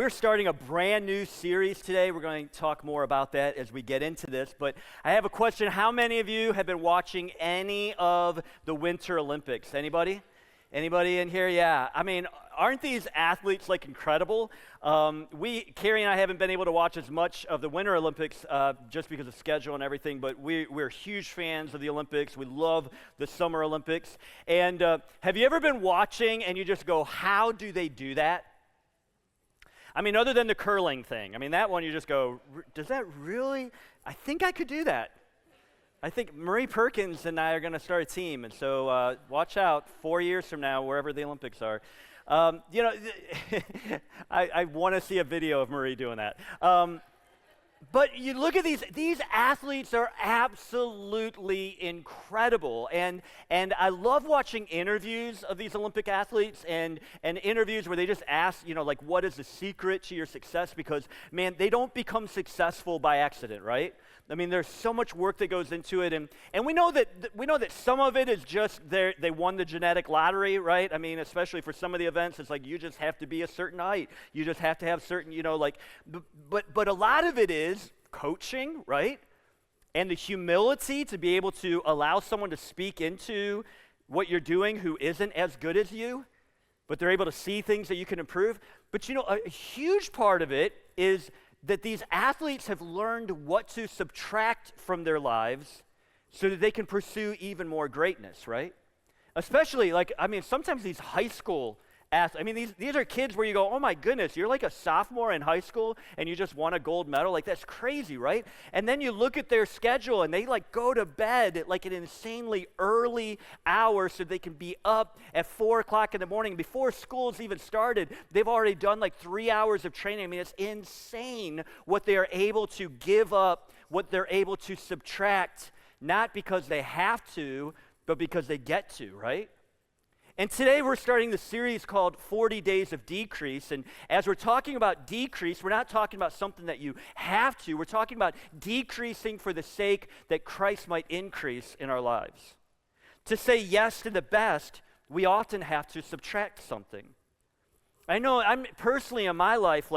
We're starting a brand new series today. We're going to talk more about that as we get into this. But I have a question. How many of you have been watching any of the Winter Olympics? Anybody? Anybody in here? Yeah. I mean, aren't these athletes like incredible? Carrie and I haven't been able to watch as much of the Winter Olympics just because of schedule and everything, but we're huge fans of the Olympics. We love the Summer Olympics. And have you ever been watching and you just go, how do they do that? I mean, other than the curling thing. I mean, that one you just go, does that really? I think I could do that. I think Marie Perkins and I are going to start a team, and so watch out 4 years from now, wherever the Olympics are. I want to see a video of Marie doing that. But you look at these athletes are absolutely incredible, and I love watching interviews of these Olympic athletes and interviews where they just ask, like, what is the secret to your success? Because, man, they don't become successful by accident, right? I mean, there's so much work that goes into it, and we know that some of it is just they won the genetic lottery, right? I mean, especially for some of the events, it's like you just have to be a certain height, you just have to have certain, but a lot of it is coaching, right? And the humility to be able to allow someone to speak into what you're doing who isn't as good as you, but they're able to see things that you can improve. But a huge part of it is that these athletes have learned what to subtract from their lives so that they can pursue even more greatness, right? Especially, sometimes these high school athletes, these are kids where you go, oh my goodness, you're like a sophomore in high school and you just won a gold medal. Like, that's crazy, right? And then you look at their schedule and they go to bed at an insanely early hour so they can be up at 4 o'clock in the morning. Before school's even started, they've already done 3 hours of training. I mean, it's insane what they are able to give up, what they're able to subtract, not because they have to, but because they get to, right? And today we're starting the series called 40 Days of Decrease. And as we're talking about decrease, we're not talking about something that you have to. We're talking about decreasing for the sake that Christ might increase in our lives. To say yes to the best, we often have to subtract something. I know I'm personally in my life,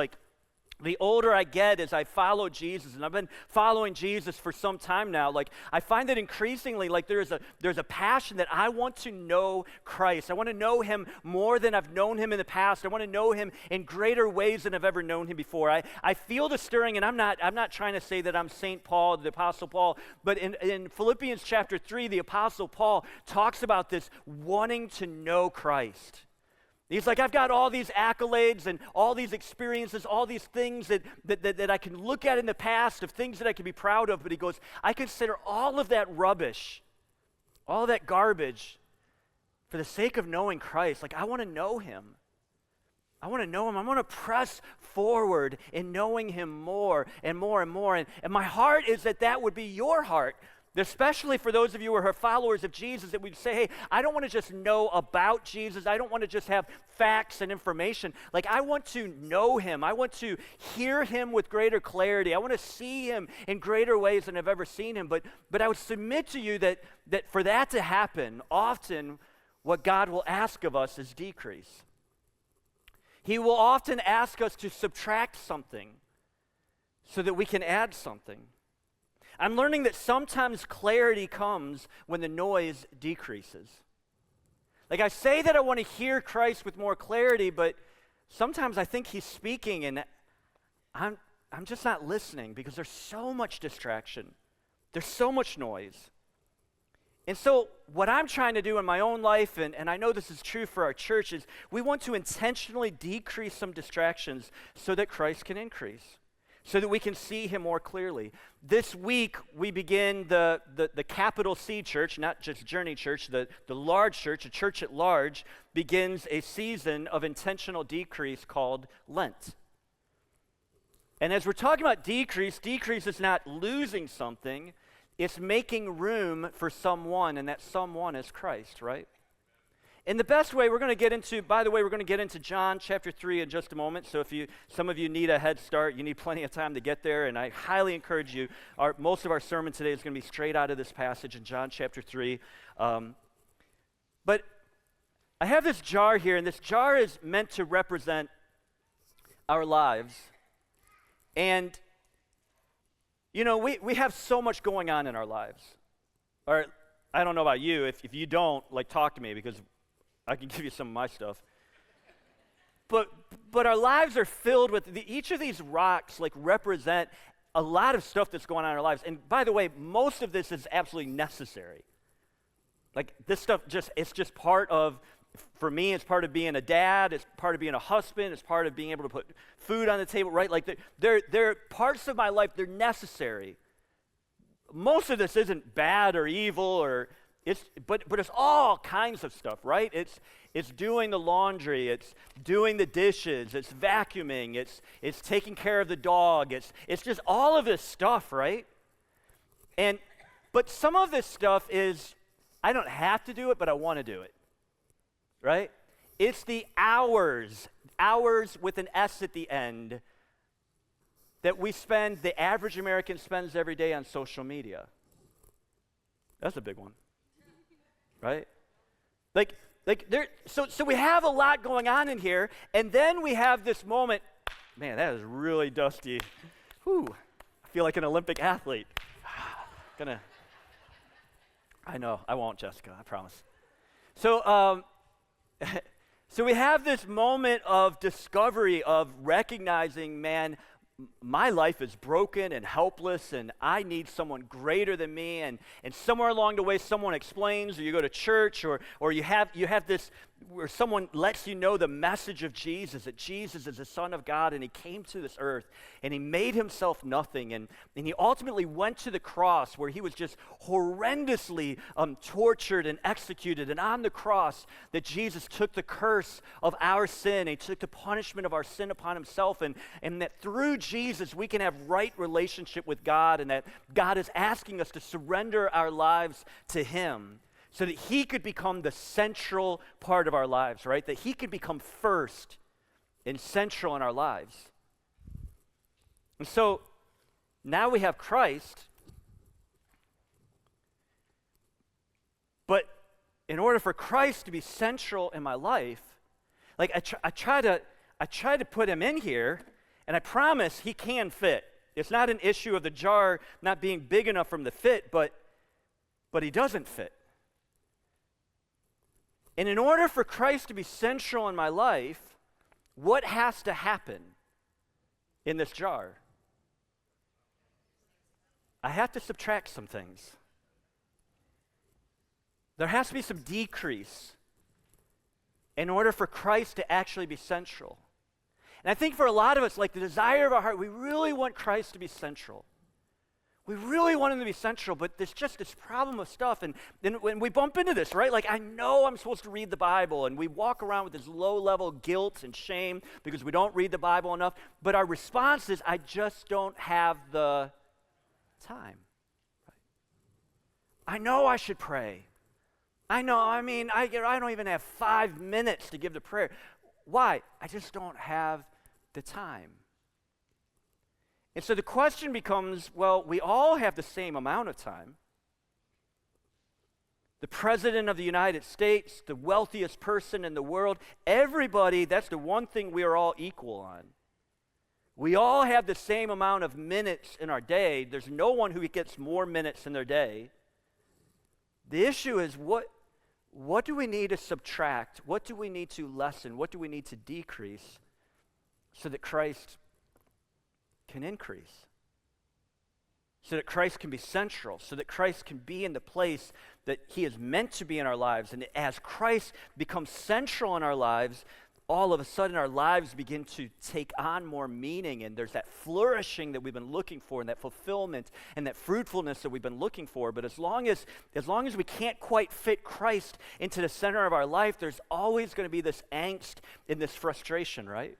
the older I get as I follow Jesus, and I've been following Jesus for some time now, I find that increasingly, there's a passion that I want to know Christ. I want to know him more than I've known him in the past. I want to know him in greater ways than I've ever known him before. I feel the stirring, and I'm not trying to say that I'm St. Paul, the Apostle Paul, but in Philippians chapter 3, the Apostle Paul talks about this wanting to know Christ. He's like, I've got all these accolades and all these experiences, all these things that I can look at in the past of things that I can be proud of. But he goes, I consider all of that rubbish, all of that garbage for the sake of knowing Christ. I want to know him. I want to know him. I want to press forward in knowing him more and more and more. And my heart is that would be your heart. Especially for those of you who are followers of Jesus, that we'd say, hey, I don't want to just know about Jesus. I don't want to just have facts and information. I want to know him. I want to hear him with greater clarity. I want to see him in greater ways than I've ever seen him. But I would submit to you that for that to happen, often what God will ask of us is decrease. He will often ask us to subtract something so that we can add something. I'm learning that sometimes clarity comes when the noise decreases. I say that I want to hear Christ with more clarity, but sometimes I think he's speaking and I'm just not listening because there's so much distraction. There's so much noise. And so what I'm trying to do in my own life, and I know this is true for our church, is we want to intentionally decrease some distractions so that Christ can increase, so that we can see him more clearly. This week, we begin the capital C church, not just Journey Church, the large church, a church at large, begins a season of intentional decrease called Lent. And as we're talking about decrease is not losing something, it's making room for someone, and that someone is Christ, right? In the best way, we're going to get into John chapter 3 in just a moment. So if some of you need a head start, you need plenty of time to get there, and I highly encourage you. Most of our sermon today is going to be straight out of this passage in John chapter 3. But I have this jar here, and this jar is meant to represent our lives, and, we have so much going on in our lives. Or, I don't know about you. If you don't, talk to me, because I can give you some of my stuff. But our lives are filled with, each of these rocks, represent a lot of stuff that's going on in our lives. And by the way, most of this is absolutely necessary. This stuff it's just part of, for me, it's part of being a dad, it's part of being a husband, it's part of being able to put food on the table, right? They're parts of my life, they're necessary. Most of this isn't bad or evil, but it's all kinds of stuff, right? It's doing the laundry, it's doing the dishes, it's vacuuming, it's taking care of the dog, it's just all of this stuff, right? But some of this stuff is, I don't have to do it, but I want to do it, right? It's the hours with an S at the end, that the average American spends every day on social media. That's a big one, right? So we have a lot going on in here, and then we have this moment. Man, that is really dusty. Whew, I feel like an Olympic athlete. I know, I won't, Jessica, I promise. So we have this moment of discovery, of recognizing, man, my life is broken and helpless, and I need someone greater than me. And somewhere along the way, someone explains, or you go to church, or you have this where someone lets you know the message of Jesus, that Jesus is the Son of God, and he came to this earth, and he made himself nothing, and he ultimately went to the cross, where he was just horrendously tortured and executed. And on the cross, that Jesus took the curse of our sin, he took the punishment of our sin upon himself, and that through Jesus we can have right relationship with God, and that God is asking us to surrender our lives to him, so that he could become the central part of our lives, right? That he could become first and central in our lives. And so now we have Christ, but in order for Christ to be central in my life, I try to put him in here, and I promise he can fit. It's not an issue of the jar not being big enough for him to fit, but he doesn't fit. And in order for Christ to be central in my life, what has to happen in this jar? I have to subtract some things. There has to be some decrease in order for Christ to actually be central. And I think for a lot of us, the desire of our heart, we really want Christ to be central. We really want him to be central, but there's just this problem of stuff. And then when we bump into this, right? I know I'm supposed to read the Bible, and we walk around with this low-level guilt and shame because we don't read the Bible enough. But our response is, I just don't have the time. I know I should pray. I don't even have 5 minutes to give the prayer. Why? I just don't have the time. And so the question becomes, well, we all have the same amount of time. The President of the United States, the wealthiest person in the world, everybody, that's the one thing we are all equal on. We all have the same amount of minutes in our day. There's no one who gets more minutes in their day. The issue is, what do we need to subtract? What do we need to lessen? What do we need to decrease so that Christ can increase, so that Christ can be central, so that Christ can be in the place that he is meant to be in our lives? And as Christ becomes central in our lives, all of a sudden our lives begin to take on more meaning, and there's that flourishing that we've been looking for, and that fulfillment and that fruitfulness that we've been looking for. But as long as we can't quite fit Christ into the center of our life, there's always going to be this angst and this frustration, right?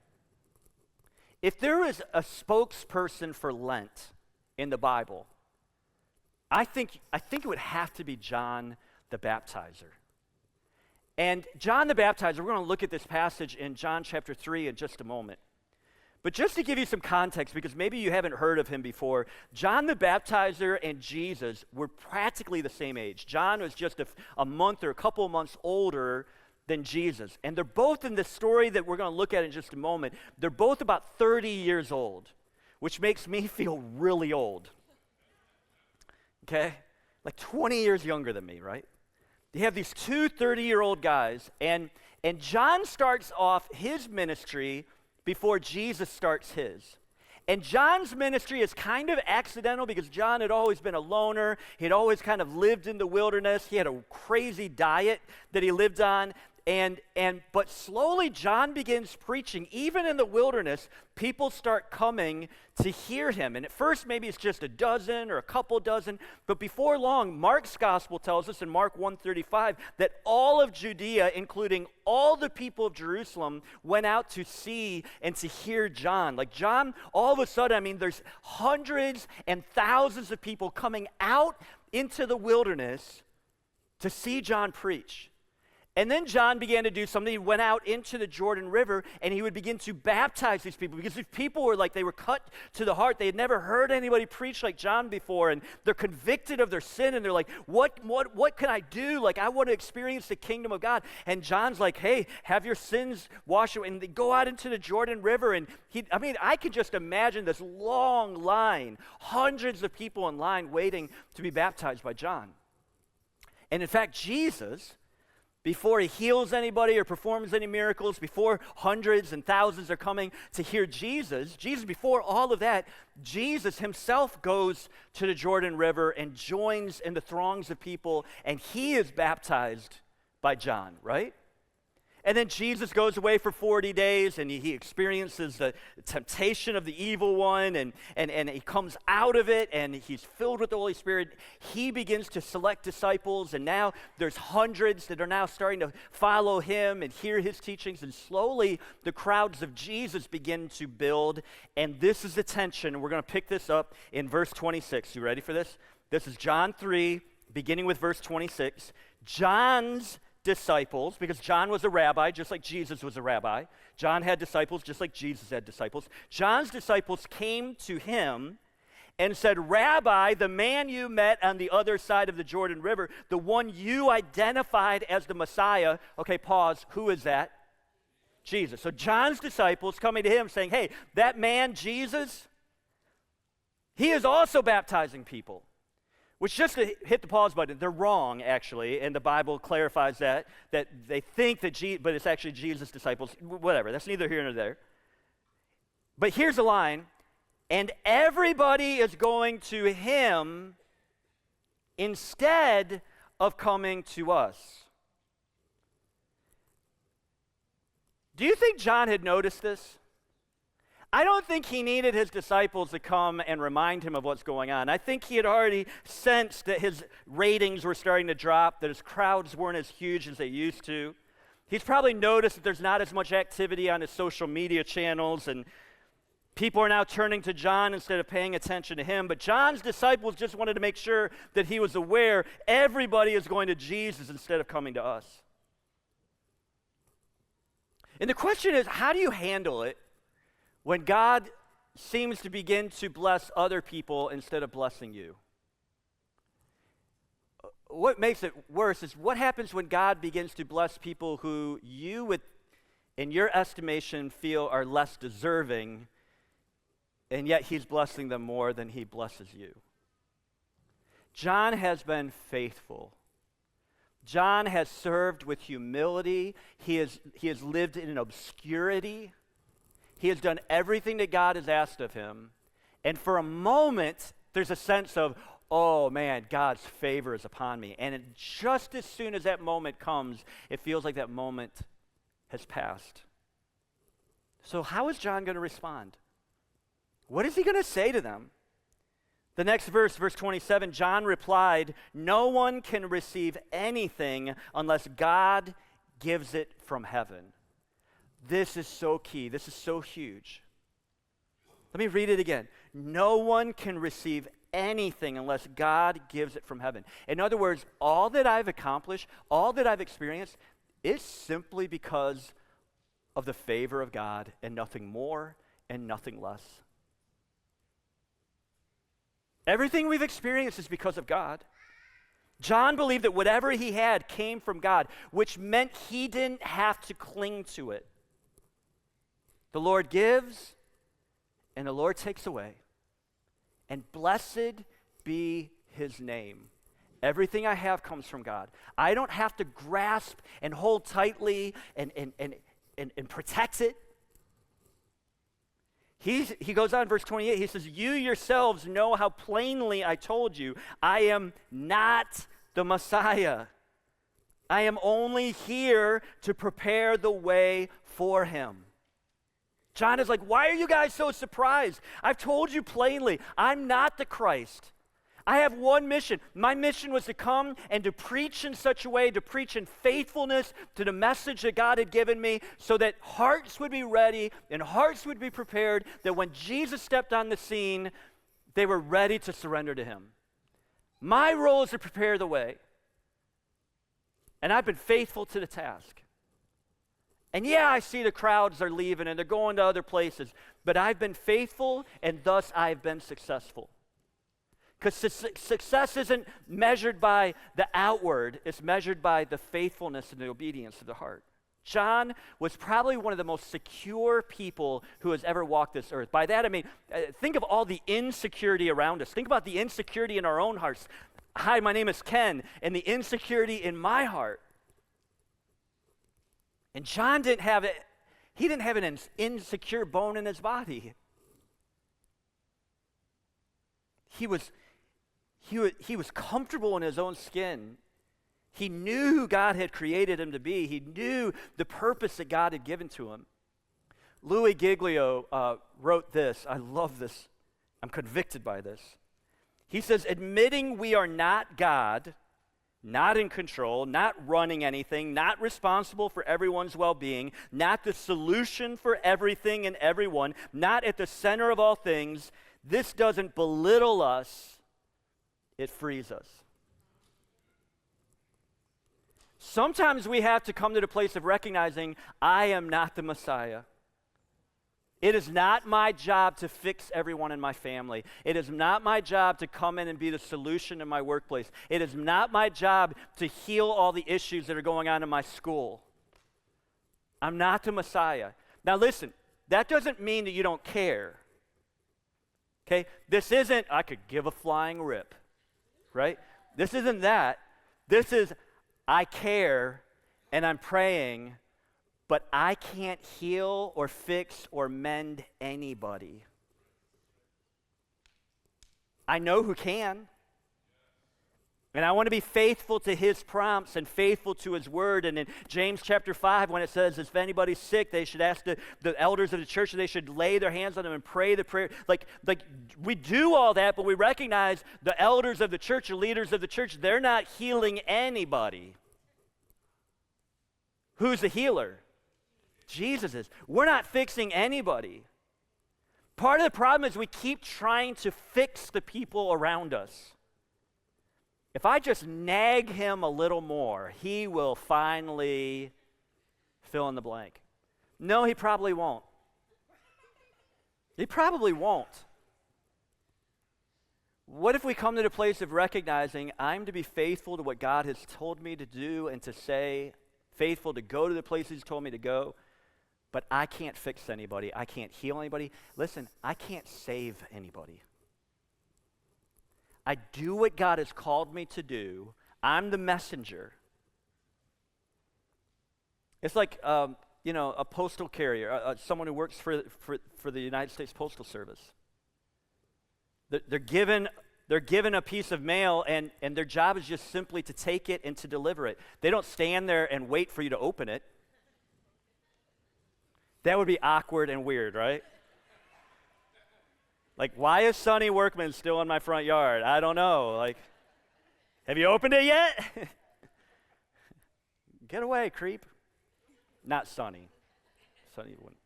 If there is a spokesperson for Lent in the Bible, I think it would have to be John the Baptizer. And John the Baptizer, we're going to look at this passage in John chapter 3 in just a moment. But just to give you some context, because maybe you haven't heard of him before, John the Baptizer and Jesus were practically the same age. John was just a month or a couple of months older than Jesus. And they're both in the story that we're going to look at in just a moment. They're both about 30 years old, which makes me feel really old. Okay? Like 20 years younger than me, right? You have these two 30-year-old guys, and John starts off his ministry before Jesus starts his. And John's ministry is kind of accidental because John had always been a loner. He'd always kind of lived in the wilderness. He had a crazy diet that he lived on. But slowly John begins preaching. Even in the wilderness, people start coming to hear him. And at first, maybe it's just a dozen or a couple dozen. But before long, Mark's gospel tells us in Mark 1:35 that all of Judea, including all the people of Jerusalem, went out to see and to hear John. Like John, all of a sudden, I mean, there's hundreds and thousands of people coming out into the wilderness to see John preach. And then John began to do something. He went out into the Jordan River, and he would begin to baptize these people because these people were like, they were cut to the heart. They had never heard anybody preach like John before, and they're convicted of their sin, and they're like, what can I do? Like, I want to experience the kingdom of God. And John's like, hey, have your sins washed away. And they go out into the Jordan River, and I could just imagine this long line, hundreds of people in line waiting to be baptized by John. And in fact, Jesus, before he heals anybody or performs any miracles, before hundreds and thousands are coming to hear Jesus, before all of that, Jesus himself goes to the Jordan River and joins in the throngs of people, and he is baptized by John, right? And then Jesus goes away for 40 days, and he experiences the temptation of the evil one, and he comes out of it, and he's filled with the Holy Spirit. He begins to select disciples, and now there's hundreds that are now starting to follow him and hear his teachings, and slowly the crowds of Jesus begin to build, and this is the tension. We're going to pick this up in verse 26. You ready for this? This is John 3, beginning with verse 26. John's disciples, because John was a rabbi just like Jesus was a rabbi. John had disciples just like Jesus had disciples. John's disciples came to him and said, Rabbi, the man you met on the other side of the Jordan River, the one you identified as the Messiah. Okay, pause. Who is that? Jesus. So John's disciples coming to him saying, hey, that man Jesus, he is also baptizing people. Which, just to hit the pause button, they're wrong, actually, and the Bible clarifies that they think that but it's actually Jesus' disciples. Whatever, that's neither here nor there. But here's the line, and everybody is going to him instead of coming to us. Do you think John had noticed this? I don't think he needed his disciples to come and remind him of what's going on. I think he had already sensed that his ratings were starting to drop, that his crowds weren't as huge as they used to. He's probably noticed that there's not as much activity on his social media channels, and people are now turning to John instead of paying attention to him. But John's disciples just wanted to make sure that he was aware everybody is going to Jesus instead of coming to us. And the question is, how do you handle it when God seems to begin to bless other people instead of blessing you? What makes it worse is what happens when God begins to bless people who you would, in your estimation, feel are less deserving, and yet he's blessing them more than he blesses you. John has been faithful. John has served with humility. He has lived in obscurity. He has done everything that God has asked of him. And for a moment, there's a sense of, oh man, God's favor is upon me. And just as soon as that moment comes, it feels like that moment has passed. So how is John going to respond? What is he going to say to them? The next verse, verse 27, John replied, no one can receive anything unless God gives it from heaven. This is so key. This is so huge. Let me read it again. No one can receive anything unless God gives it from heaven. In other words, all that I've accomplished, all that I've experienced, is simply because of the favor of God and nothing more and nothing less. Everything we've experienced is because of God. John believed that whatever he had came from God, which meant he didn't have to cling to it. The Lord gives, and the Lord takes away. And blessed be his name. Everything I have comes from God. I don't have to grasp and hold tightly and protect it. He goes on, verse 28, he says, you yourselves know how plainly I told you, I am not the Messiah. I am only here to prepare the way for him. John is like, why are you guys so surprised? I've told you plainly, I'm not the Christ. I have one mission. My mission was to come and to preach in such a way, to preach in faithfulness to the message that God had given me, so that hearts would be ready and hearts would be prepared, that when Jesus stepped on the scene, they were ready to surrender to him. My role is to prepare the way. And I've been faithful to the task. And yeah, I see the crowds are leaving and they're going to other places, but I've been faithful and thus I've been successful. Because success isn't measured by the outward, it's measured by the faithfulness and the obedience of the heart. John was probably one of the most secure people who has ever walked this earth. By that I mean, think of all the insecurity around us. Think about the insecurity in our own hearts. Hi, my name is Ken, and the insecurity in my heart. And John didn't have it. He didn't have an insecure bone in his body. He was comfortable in his own skin. He knew who God had created him to be. He knew the purpose that God had given to him. Louis Giglio wrote this. I love this. I'm convicted by this. He says, admitting we are not God, not in control, not running anything, not responsible for everyone's well-being, not the solution for everything and everyone, not at the center of all things, this doesn't belittle us, it frees us. Sometimes we have to come to the place of recognizing, I am not the Messiah. It is not my job to fix everyone in my family. It is not my job to come in and be the solution in my workplace. It is not my job to heal all the issues that are going on in my school. I'm not the Messiah. Now listen, that doesn't mean that you don't care. Okay? This isn't, I could give a flying rip, right? This isn't that. This is, I care and I'm praying, but I can't heal or fix or mend anybody. I know who can. And I want to be faithful to his prompts and faithful to his word. And in James chapter 5, when it says, if anybody's sick, they should ask the elders of the church, and they should lay their hands on them and pray the prayer. Like we do all that, but we recognize the elders of the church, the leaders of the church, they're not healing anybody. Who's the healer? Jesus is. We're not fixing anybody. Part of the problem is we keep trying to fix the people around us. If I just nag him a little more, he will finally fill in the blank. No, he probably won't. He probably won't. What if we come to the place of recognizing I'm to be faithful to what God has told me to do and to say, faithful to go to the places he's told me to go, but I can't fix anybody. I can't heal anybody. Listen, I can't save anybody. I do what God has called me to do. I'm the messenger. It's like, a postal carrier, someone who works for the United States Postal Service. They're given a piece of mail, and their job is just simply to take it and to deliver it. They don't stand there and wait for you to open it. That would be awkward and weird, right? Like, why is Sonny Workman still in my front yard? I don't know. Like, have you opened it yet? Get away, creep. Not Sonny. Sonny wouldn't.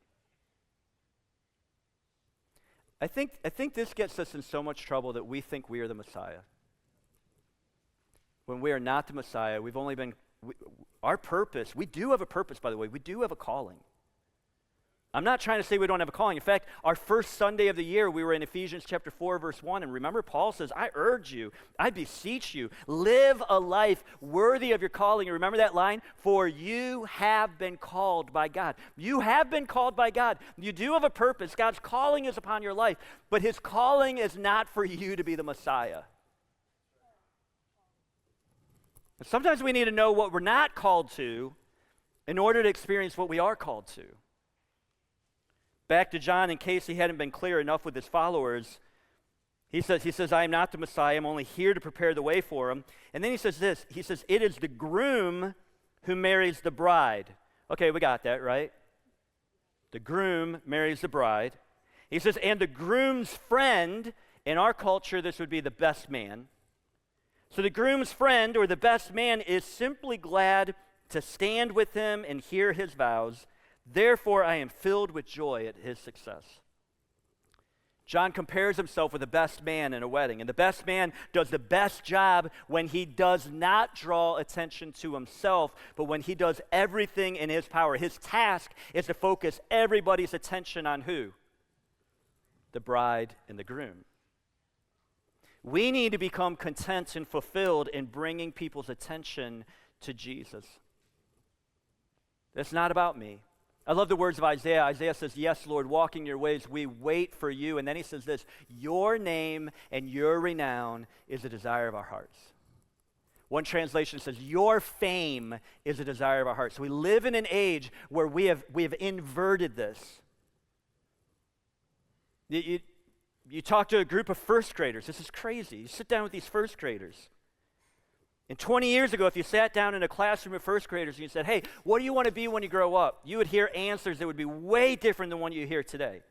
I think this gets us in so much trouble that we think we are the Messiah. When we are not the Messiah, we've only been, our purpose, we do have a purpose, by the way. We do have a calling. I'm not trying to say we don't have a calling. In fact, our first Sunday of the year, we were in Ephesians chapter 4, verse 1. And remember, Paul says, I urge you, I beseech you, live a life worthy of your calling. You remember that line? For you have been called by God. You have been called by God. You do have a purpose. God's calling is upon your life. But his calling is not for you to be the Messiah. Sometimes we need to know what we're not called to in order to experience what we are called to. Back to John, in case he hadn't been clear enough with his followers, he says, I am not the Messiah, I'm only here to prepare the way for him. And then he says this, he says, it is the groom who marries the bride. Okay, we got that, right? The groom marries the bride. He says, and the groom's friend, in our culture, this would be the best man. So the groom's friend, or the best man, is simply glad to stand with him and hear his vows. Therefore, I am filled with joy at his success. John compares himself with the best man in a wedding. And the best man does the best job when he does not draw attention to himself, but when he does everything in his power. His task is to focus everybody's attention on who? The bride and the groom. We need to become content and fulfilled in bringing people's attention to Jesus. It's not about me. I love the words of Isaiah. Isaiah says, yes, Lord, walking your ways, we wait for you. And then he says this, your name and your renown is a desire of our hearts. One translation says, your fame is a desire of our hearts. So we live in an age where we have inverted this. You talk to a group of first graders. This is crazy. You sit down with these first graders. And 20 years ago, if you sat down in a classroom of first graders and you said, hey, what do you want to be when you grow up? You would hear answers that would be way different than what you hear today.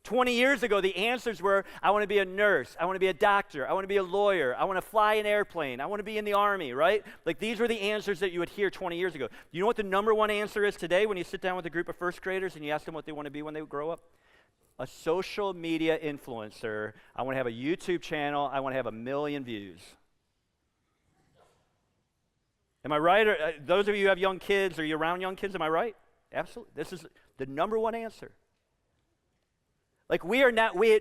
20 years ago, the answers were, I want to be a nurse, I want to be a doctor, I want to be a lawyer, I want to fly an airplane, I want to be in the army, right? Like these were the answers that you would hear 20 years ago. You know what the number one answer is today when you sit down with a group of first graders and you ask them what they want to be when they grow up? A social media influencer. I want to have a YouTube channel, I want to have 1 million views. Am I right? Or, those of you who have young kids, are you around young kids? Am I right? Absolutely. This is the number one answer. Like we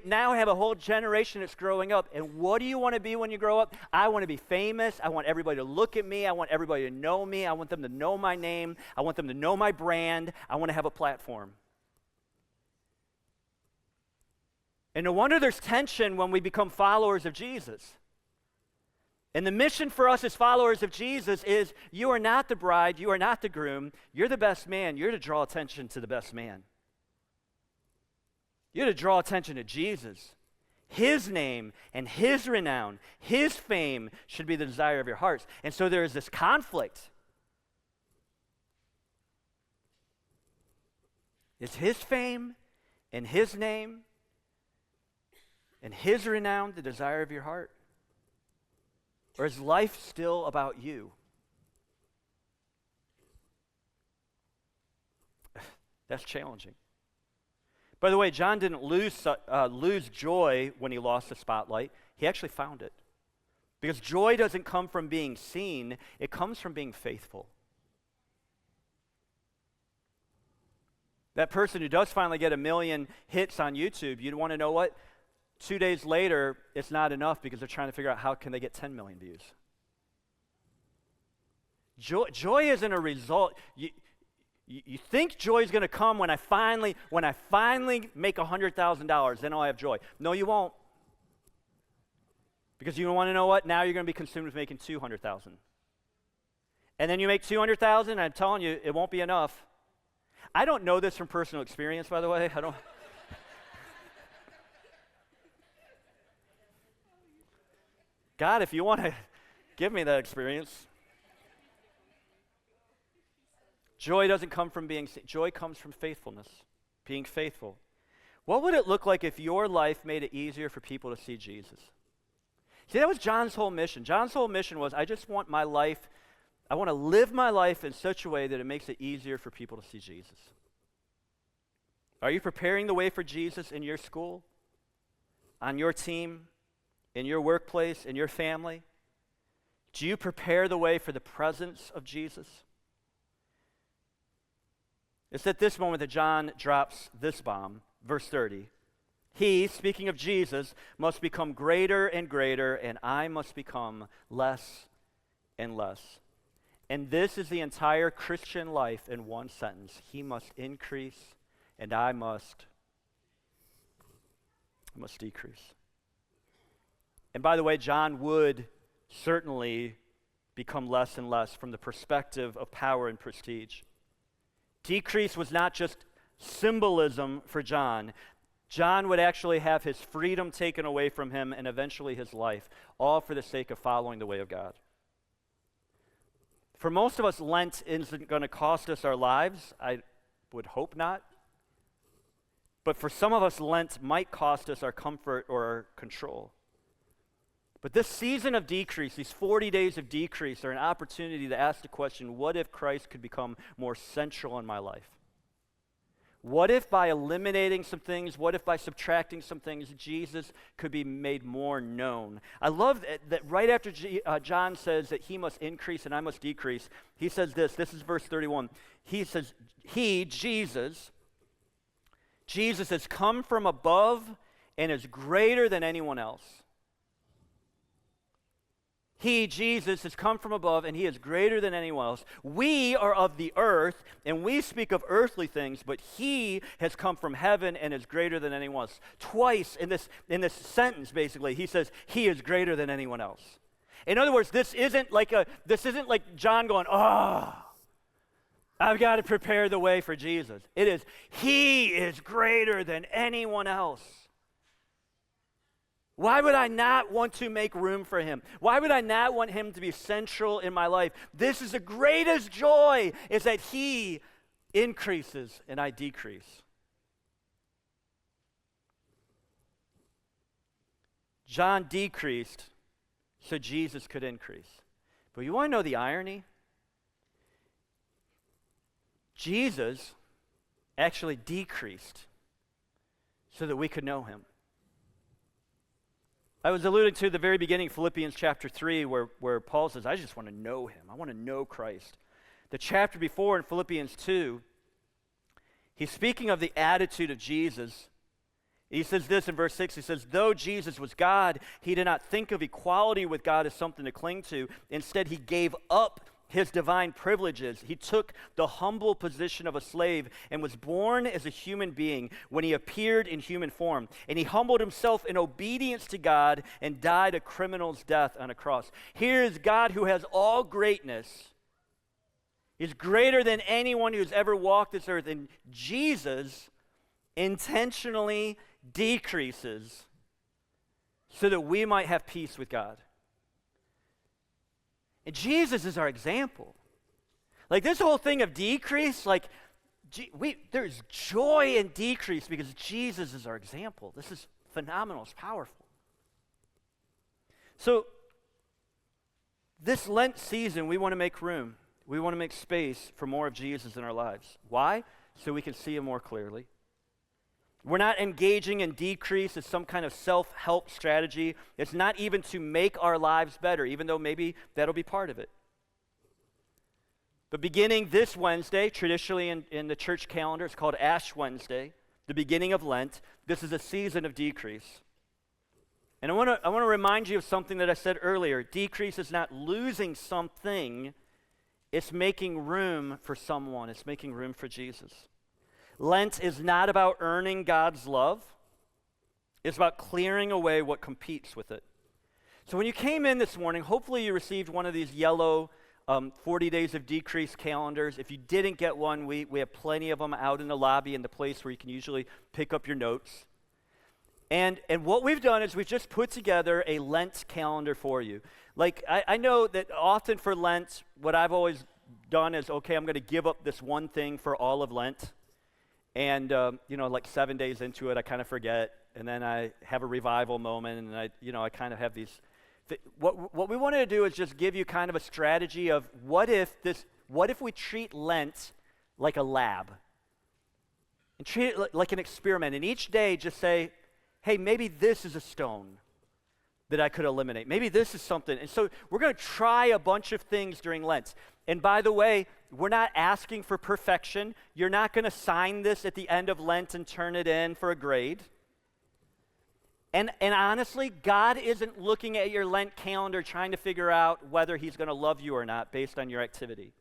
now have a whole generation that's growing up. And what do you want to be when you grow up? I want to be famous. I want everybody to look at me. I want everybody to know me. I want them to know my name. I want them to know my brand. I want to have a platform. And no wonder there's tension when we become followers of Jesus. And the mission for us as followers of Jesus is you are not the bride, you are not the groom, you're the best man, you're to draw attention to the best man. You're to draw attention to Jesus. His name and his renown, his fame should be the desire of your hearts. And so there is this conflict. Is his fame and his name and his renown the desire of your heart? Or is life still about you? That's challenging. By the way, John didn't lose joy when he lost the spotlight. He actually found it. Because joy doesn't come from being seen, it comes from being faithful. That person who does finally get 1 million hits on YouTube, you'd want to know what? 2 days later, it's not enough because they're trying to figure out how can they get 10 million views. Joy isn't a result. You think joy is going to come when I finally make $100,000, then I'll have joy. No, you won't. Because you want to know what? Now you're going to be consumed with making 200,000. And then you make 200,000, and I'm telling you, it won't be enough. I don't know this from personal experience, by the way. I don't. God, if you want to give me that experience. Joy doesn't come from being, joy comes from faithfulness, being faithful. What would it look like if your life made it easier for people to see Jesus? See, that was John's whole mission. John's whole mission was, I want to live my life in such a way that it makes it easier for people to see Jesus. Are you preparing the way for Jesus in your school, on your team, in your workplace, in your family? Do you prepare the way for the presence of Jesus? It's at this moment that John drops this bomb, verse 30. He, speaking of Jesus, must become greater and greater, and I must become less and less. And this is the entire Christian life in one sentence. He must increase, and I must decrease. And by the way, John would certainly become less and less from the perspective of power and prestige. Decrease was not just symbolism for John. John would actually have his freedom taken away from him and eventually his life, all for the sake of following the way of God. For most of us, Lent isn't going to cost us our lives. I would hope not. But for some of us, Lent might cost us our comfort or our control. But this season of decrease, these 40 days of decrease, are an opportunity to ask the question, what if Christ could become more central in my life? What if by eliminating some things, what if by subtracting some things, Jesus could be made more known? I love that right after John says that he must increase and I must decrease, he says this is verse 31. He says, Jesus has come from above and is greater than anyone else. He, Jesus, has come from above, and he is greater than anyone else. We are of the earth, and we speak of earthly things, but he has come from heaven and is greater than anyone else. Twice in this sentence, basically, he says he is greater than anyone else. In other words, this isn't like John going, I've got to prepare the way for Jesus. It is, he is greater than anyone else. Why would I not want to make room for him? Why would I not want him to be central in my life? This is the greatest joy, is that he increases and I decrease. John decreased so Jesus could increase. But you want to know the irony? Jesus actually decreased so that we could know him. I was alluding to the very beginning, Philippians chapter 3, where Paul says, I just want to know him. I want to know Christ. The chapter before in Philippians 2, he's speaking of the attitude of Jesus. He says this in verse 6, he says, though Jesus was God, he did not think of equality with God as something to cling to. Instead, he gave up his divine privileges. He took the humble position of a slave and was born as a human being when he appeared in human form. And he humbled himself in obedience to God and died a criminal's death on a cross. Here is God who has all greatness. He's greater than anyone who's ever walked this earth. And Jesus intentionally decreases so that we might have peace with God. And Jesus is our example. Like this whole thing of decrease, there's joy in decrease because Jesus is our example. This is phenomenal. It's powerful. So this Lent season, we want to make room. We want to make space for more of Jesus in our lives. Why? So we can see him more clearly. We're not engaging in decrease as some kind of self-help strategy. It's not even to make our lives better, even though maybe that'll be part of it. But beginning this Wednesday, traditionally in the church calendar, it's called Ash Wednesday, the beginning of Lent. This is a season of decrease. And I want to remind you of something that I said earlier. Decrease is not losing something. It's making room for someone. It's making room for Jesus. Lent is not about earning God's love. It's about clearing away what competes with it. So when you came in this morning, hopefully you received one of these yellow 40 Days of Decrease calendars. If you didn't get one, we have plenty of them out in the lobby and the place where you can usually pick up your notes. And what we've done is we've just put together a Lent calendar for you. Like, I know that often for Lent, what I've always done is, okay, I'm going to give up this one thing for all of Lent. And, like 7 days into it, I kind of forget. And then I have a revival moment, and I kind of have these. What we wanted to do is just give you kind of a strategy of what if we treat Lent like a lab? And treat it like an experiment. And each day just say, hey, maybe this is a stone that I could eliminate. Maybe this is something. And so we're going to try a bunch of things during Lent. And by the way, we're not asking for perfection. You're not going to sign this at the end of Lent and turn it in for a grade. And honestly, God isn't looking at your Lent calendar trying to figure out whether he's going to love you or not based on your activity.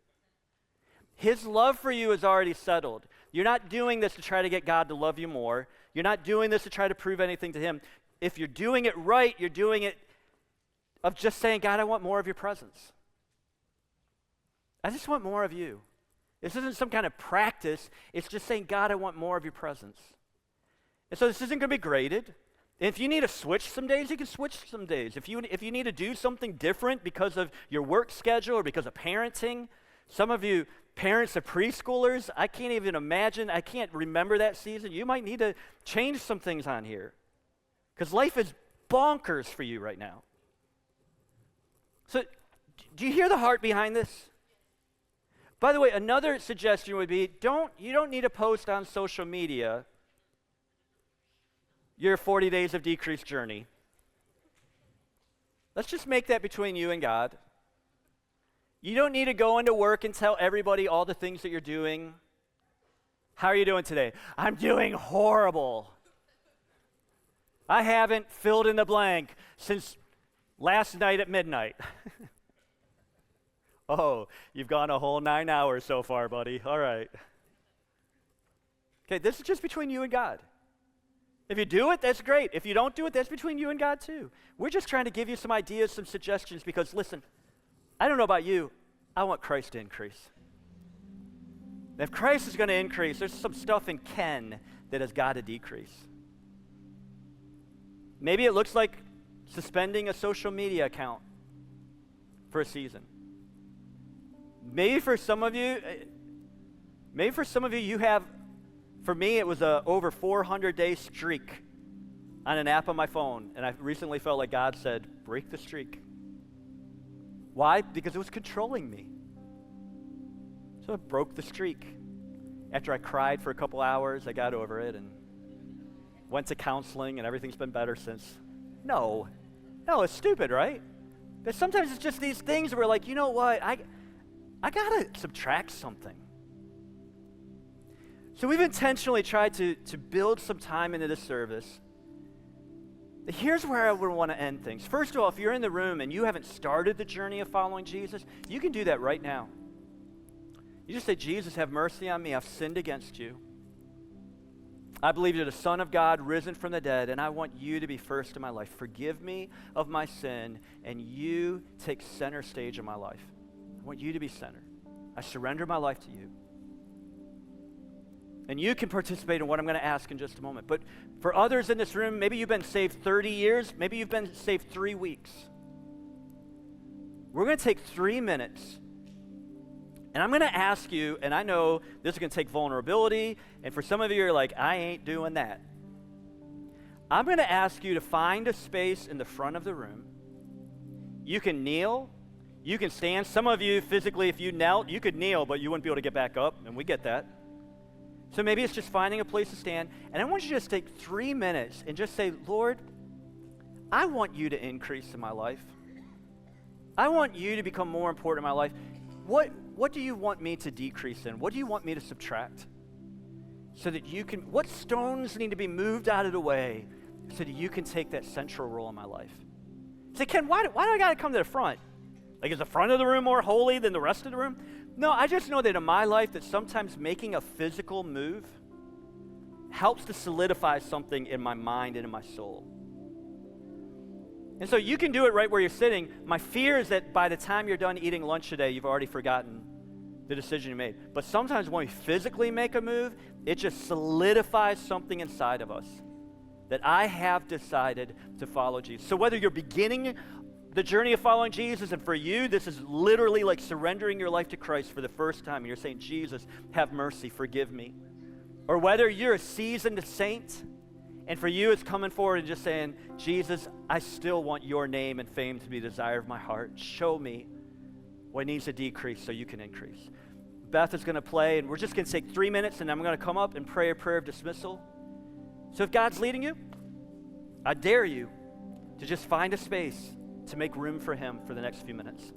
His love for you is already settled. You're not doing this to try to get God to love you more. You're not doing this to try to prove anything to him. If you're doing it right, you're doing it of just saying, God, I want more of your presence. I just want more of you. This isn't some kind of practice. It's just saying, God, I want more of your presence. And so this isn't going to be graded. If you need to switch some days, you can switch some days. If you need to do something different because of your work schedule or because of parenting, some of you parents of preschoolers, I can't even imagine, I can't remember that season. You might need to change some things on here because life is bonkers for you right now. So do you hear the heart behind this? By the way, another suggestion would be you don't need to post on social media your 40 days of decreased journey. Let's just make that between you and God. You don't need to go into work and tell everybody all the things that you're doing. How are you doing today? I'm doing horrible. I haven't filled in the blank since last night at midnight. Oh, you've gone a whole 9 hours so far, buddy. All right. Okay, this is just between you and God. If you do it, that's great. If you don't do it, that's between you and God too. We're just trying to give you some ideas, some suggestions, because listen, I don't know about you, I want Christ to increase. If Christ is going to increase, there's some stuff in Ken that has got to decrease. Maybe it looks like suspending a social media account for a season. Maybe for some of you, you have, for me, it was a over 400-day streak on an app on my phone, and I recently felt like God said, break the streak. Why? Because it was controlling me. So I broke the streak. After I cried for a couple hours, I got over it and went to counseling, and everything's been better since. No, it's stupid, right? But sometimes it's just these things where we're like, you know what, I gotta subtract something. So we've intentionally tried to build some time into this service. Here's where I would want to end things. First of all, if you're in the room and you haven't started the journey of following Jesus, you can do that right now. You just say, Jesus, have mercy on me. I've sinned against you. I believe you're the Son of God, risen from the dead, and I want you to be first in my life. Forgive me of my sin, and you take center stage in my life. I want you to be center. I surrender my life to you. And you can participate in what I'm going to ask in just a moment. But for others in this room, maybe you've been saved 30 years. Maybe you've been saved 3 weeks. We're going to take 3 minutes. And I'm going to ask you, and I know this is going to take vulnerability. And for some of you, you're like, I ain't doing that. I'm going to ask you to find a space in the front of the room. You can kneel. You can stand. Some of you, physically, if you knelt, you could kneel, but you wouldn't be able to get back up, and we get that. So maybe it's just finding a place to stand. And I want you to just take 3 minutes and just say, Lord, I want you to increase in my life. I want you to become more important in my life. What do you want me to decrease in? What do you want me to subtract? So that you can, what stones need to be moved out of the way so that you can take that central role in my life? Say, Ken, why do I got to come to the front? Like, is the front of the room more holy than the rest of the room? No, I just know that in my life that sometimes making a physical move helps to solidify something in my mind and in my soul. And so you can do it right where you're sitting. My fear is that by the time you're done eating lunch today, you've already forgotten the decision you made. But sometimes when we physically make a move, it just solidifies something inside of us that I have decided to follow Jesus. So whether you're beginning the journey of following Jesus, and for you, this is literally like surrendering your life to Christ for the first time, and you're saying, Jesus, have mercy, forgive me. Or whether you're a seasoned saint, and for you, it's coming forward and just saying, Jesus, I still want your name and fame to be the desire of my heart. Show me what needs to decrease so you can increase. Beth is going to play, and we're just going to take 3 minutes, and I'm going to come up and pray a prayer of dismissal. So if God's leading you, I dare you to just find a space to make room for him for the next few minutes.